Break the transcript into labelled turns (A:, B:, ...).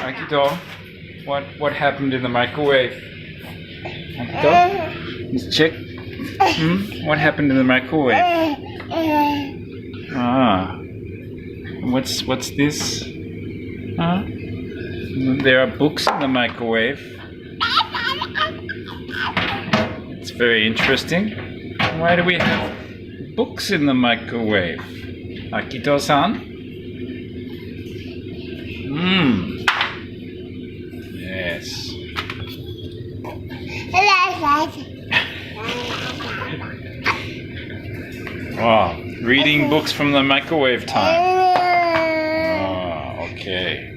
A: Akito, what happened in the microwave? Akito, let's check. What happened in the microwave? Ah, what's this? Huh? There are books in the microwave. It's very interesting. Why do we have books in the microwave? Akito-san? Yes. Wow, reading books from the microwave time. Oh, okay.